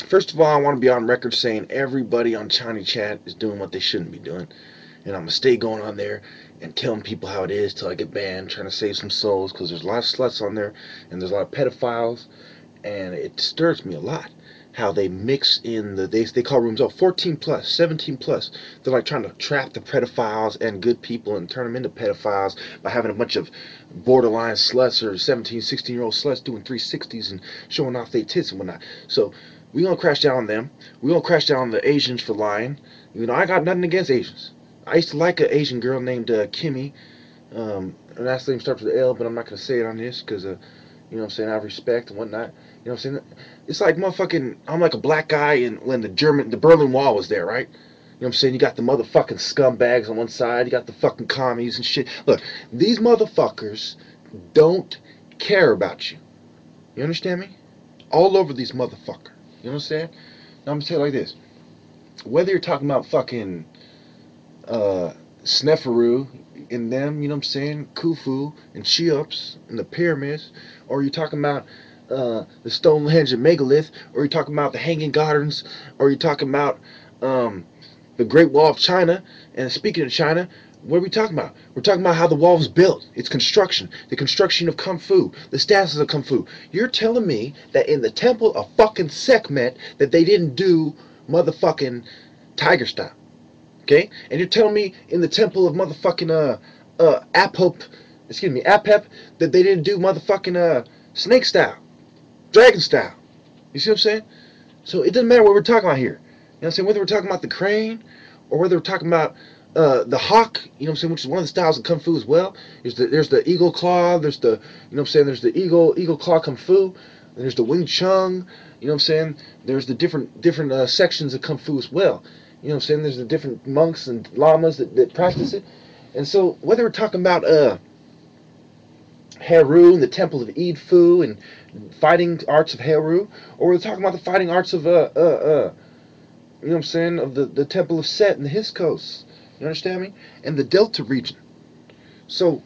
First of all, I want to be on record saying everybody on Chinese chat is doing what they shouldn't be doing. And I'm going to stay going on there and telling people how it is till I get banned, trying to save some souls, because there's a lot of sluts on there, and there's a lot of pedophiles, and it disturbs me a lot how they mix in they call rooms 14 plus, 17 plus. They're like trying to trap the pedophiles and good people and turn them into pedophiles by having a bunch of borderline sluts or 17, 16-year-old sluts doing 360s and showing off their tits and whatnot. So we gonna crash down on them. We gonna crash down on the Asians for lying. You know, I got nothing against Asians. I used to like an Asian girl named Kimmy. Her last name starts with L, but I'm not gonna say it on this because you know what I'm saying, I have respect and whatnot. You know what I'm saying? It's like motherfucking, I'm like a black guy when the Berlin Wall was there, right? You know what I'm saying? You got the motherfucking scumbags on one side, you got the fucking commies and shit. Look, these motherfuckers don't care about you. You understand me? All over these motherfuckers. You know what I'm saying? Now I'm gonna tell you like this. Whether you're talking about fucking Sneferu and them, you know what I'm saying, Khufu and Cheops and the pyramids, or you're talking about the Stonehenge and Megalith, or you're talking about the Hanging Gardens, or you're talking about the Great Wall of China. And speaking of China, what are we talking about? We're talking about how the wall was built, its construction, the construction of Kung Fu, the stances of Kung Fu. You're telling me that in the temple of fucking Sekhmet that they didn't do motherfucking tiger style, okay? And you're telling me in the temple of motherfucking Apep that they didn't do motherfucking snake style, dragon style. You see what I'm saying? So it doesn't matter what we're talking about here. You know what I'm saying? Whether we're talking about the crane or whether we're talking about the hawk, you know what I'm saying, which is one of the styles of Kung Fu as well. There's the eagle claw, there's the, you know what I'm saying, there's the eagle claw Kung Fu, and there's the Wing Chun, you know what I'm saying, there's the different sections of Kung Fu as well. You know what I'm saying, there's the different monks and lamas that practice it. And so whether we're talking about Heru and the temple of Idfu and fighting arts of Heru, or we're talking about the fighting arts of you know what I'm saying, of the temple of Set and his coast. You understand me? And the Delta region. So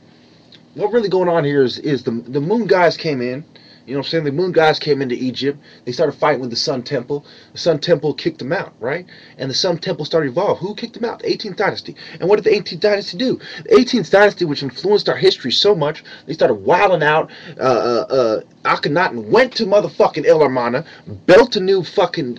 what really going on here is the moon guys came in. You know what I'm saying? The moon guys came into Egypt. They started fighting with the Sun Temple. The Sun Temple kicked them out, right? And the Sun Temple started to evolve. Who kicked them out? The 18th dynasty. And what did the 18th dynasty do? The 18th dynasty, which influenced our history so much, they started wilding out. Akhenaten went to motherfucking El Armana, built a new fucking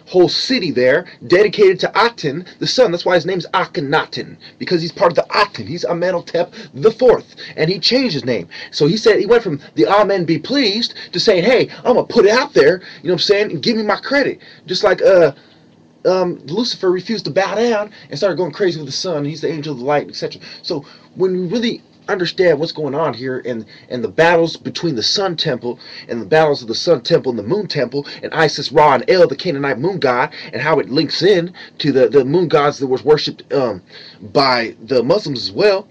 whole city there, dedicated to Aten, the sun. That's why his name's Akhenaten, because he's part of the Aten. He's Amenhotep the Fourth, and he changed his name. So he said he went from the Amen be pleased to saying, hey, I'm gonna put it out there, you know what I'm saying, and give me my credit. Just like Lucifer refused to bow down and started going crazy with the sun. He's the angel of the light, etc. So when we really understand what's going on here and the battles between the Sun Temple and the battles of the Sun Temple and the Moon Temple and Isis, Ra, and El, the Canaanite moon god, and how it links in to the moon gods that was worshipped by the Muslims as well,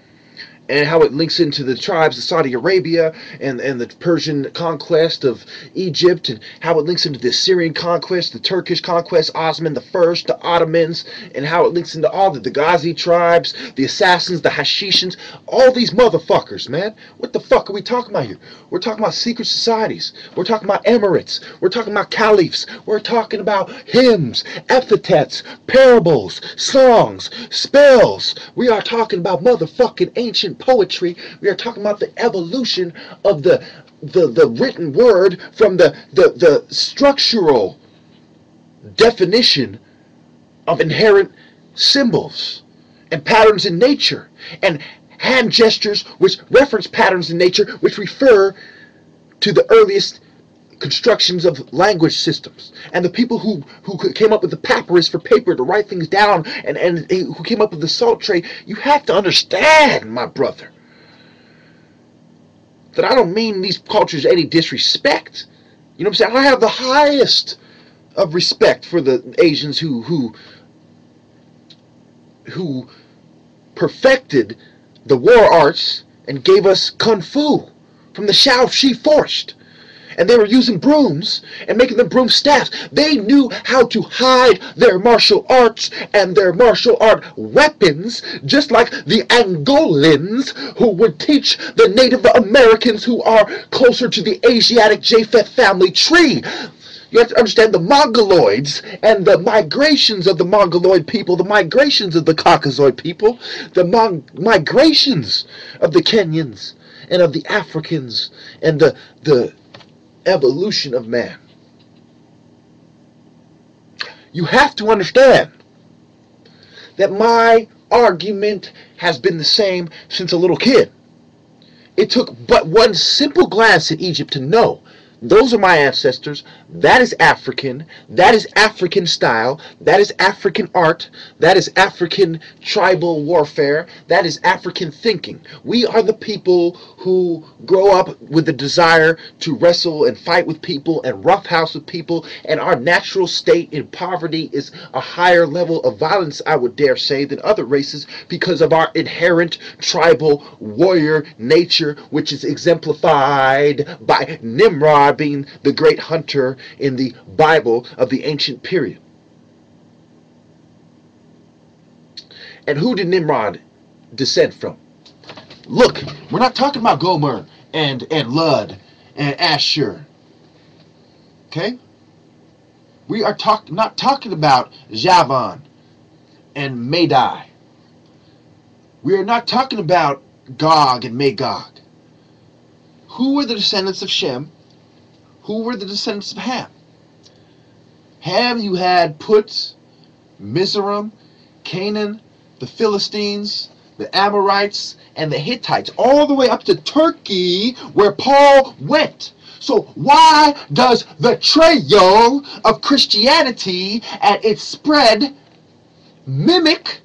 and how it links into the tribes of Saudi Arabia and the Persian conquest of Egypt, and how it links into the Assyrian conquest, the Turkish conquest, Osman the First, the Ottomans, and how it links into all the Ghazi tribes, the Assassins, the Hashishans, all these motherfuckers, man. What the fuck are we talking about here? We're talking about secret societies. We're talking about emirates. We're talking about caliphs. We're talking about hymns, epithets, parables, songs, spells. We are talking about motherfucking ancient poetry. We are talking about the evolution of the written word from the structural definition of inherent symbols and patterns in nature, and hand gestures which reference patterns in nature which refer to the earliest constructions of language systems, and the people who came up with the papyrus for paper to write things down, and who came up with the salt tray. You have to understand, my brother, that I don't mean these cultures any disrespect. You know what I'm saying? I have the highest of respect for the Asians who perfected the war arts and gave us Kung Fu from the Shaoxi forest. And they were using brooms and making them broom staffs. They knew how to hide their martial arts and their martial art weapons, just like the Angolans who would teach the Native Americans who are closer to the Asiatic Japheth family tree. You You have to understand the Mongoloids and the migrations of the Mongoloid people, the migrations of the Caucasoid people, the migrations of the Kenyans and of the Africans, and the evolution of man. You have to understand that my argument has been the same since a little kid. It took but one simple glance at Egypt to know those are my ancestors. That is African. That is African style. That is African art. That is African tribal warfare. That is African thinking. We are the people who grow up with the desire to wrestle and fight with people and roughhouse with people, and our natural state in poverty is a higher level of violence, I would dare say, than other races because of our inherent tribal warrior nature, which is exemplified by Nimrod being the great hunter in the Bible of the ancient period. And who did Nimrod descend from? Look, we're not talking about Gomer and Lud and Ashur. Okay? We are not talking about Javan and Madai. We are not talking about Gog and Magog. Who were the descendants of Shem? Who were the descendants of Ham? Ham, you had Put, Mizraim, Canaan, the Philistines, the Amorites, and the Hittites, all the way up to Turkey, where Paul went. So why does the trail of Christianity and its spread mimic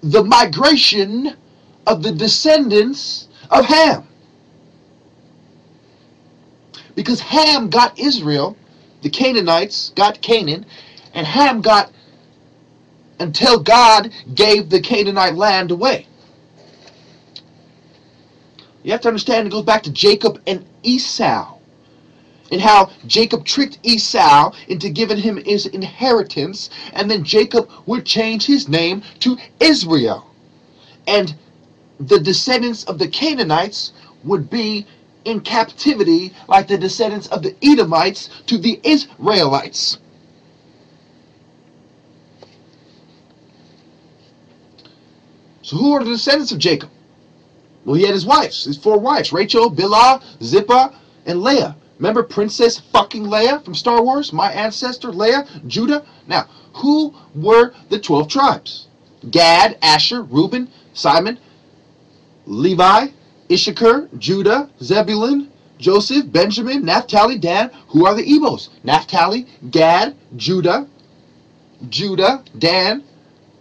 the migration of the descendants of Ham? Because Ham got Israel, the Canaanites got Canaan, and Ham got until God gave the Canaanite land away. You have to understand it goes back to Jacob and Esau, and how Jacob tricked Esau into giving him his inheritance, and then Jacob would change his name to Israel. And the descendants of the Canaanites would be in captivity like the descendants of the Edomites to the Israelites. So who are the descendants of Jacob? Well, he had his wives, his 4 wives, Rachel, Bilhah, Zilpah, and Leah. Remember Princess fucking Leia from Star Wars? My ancestor, Leia, Judah. Now, who were the 12 tribes? Gad, Asher, Reuben, Simon, Levi, Issachar, Judah, Zebulun, Joseph, Benjamin, Naphtali, Dan. Who are the Ebos? Naphtali, Gad, Judah, Dan.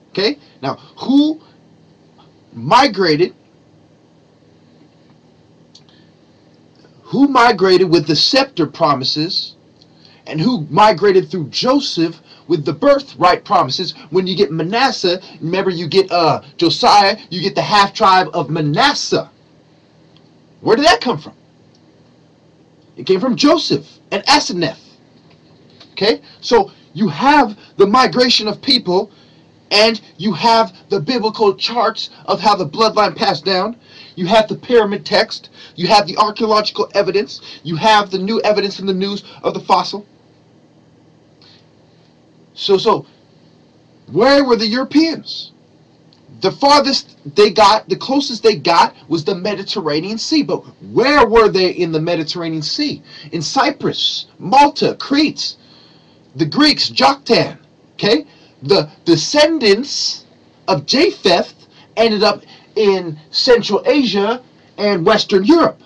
Okay? Now, who migrated? Who migrated with the scepter promises, and who migrated through Joseph with the birthright promises? When you get Manasseh, remember you get Josiah, you get the half tribe of Manasseh. Where did that come from? It came from Joseph and Aseneth. Okay? So you have the migration of people, and you have the biblical charts of how the bloodline passed down. You have the pyramid text. You have the archaeological evidence. You have the new evidence in the news of the fossil. So where were the Europeans? The farthest they got, the closest they got was the Mediterranean Sea. But where were they in the Mediterranean Sea? In Cyprus, Malta, Crete, the Greeks, Joktan. Okay? The descendants of Japheth ended up in Central Asia and Western Europe.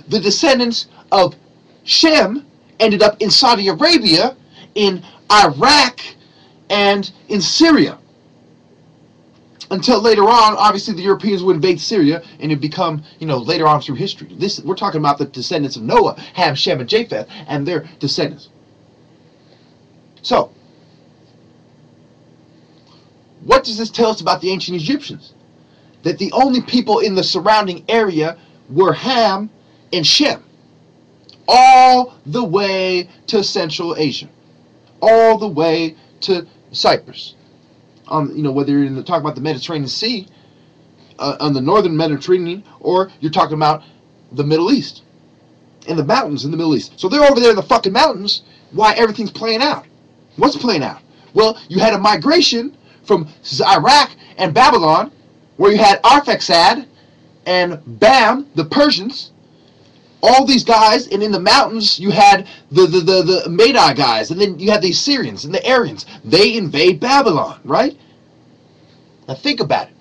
The descendants of Shem ended up in Saudi Arabia, in Iraq, and in Syria. Until later on, obviously the Europeans would invade Syria, and it become, later on through history. We're talking about the descendants of Noah, Ham, Shem, and Japheth, and their descendants. So, what does this tell us about the ancient Egyptians? That the only people in the surrounding area were Ham and Shem, all the way to Central Asia, all the way to Cyprus. Whether you're talking about the Mediterranean Sea, on the northern Mediterranean, or you're talking about the Middle East and the mountains in the Middle East. So they're over there in the fucking mountains. why everything's playing out. What's playing out? Well, you had a migration from Iraq and Babylon, where you had Arphaxad and Bam, the Persians, all these guys, and in the mountains you had the Madai guys, and then you had the Assyrians and the Aryans. They invade Babylon, right? Now think about it.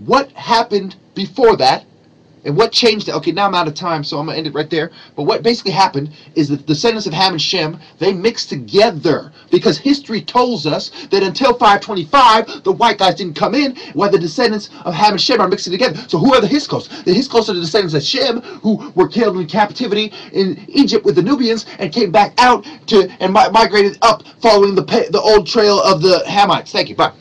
What happened before that? And what changed it? Okay, now I'm out of time, so I'm going to end it right there. But what basically happened is that the descendants of Ham and Shem, they mixed together. Because history tells us that until 525, the white guys didn't come in, while the descendants of Ham and Shem are mixing together. So who are the Hyksos? The Hyksos are the descendants of Shem, who were killed in captivity in Egypt with the Nubians, and came back out to and migrated up following the old trail of the Hamites. Thank you. Bye.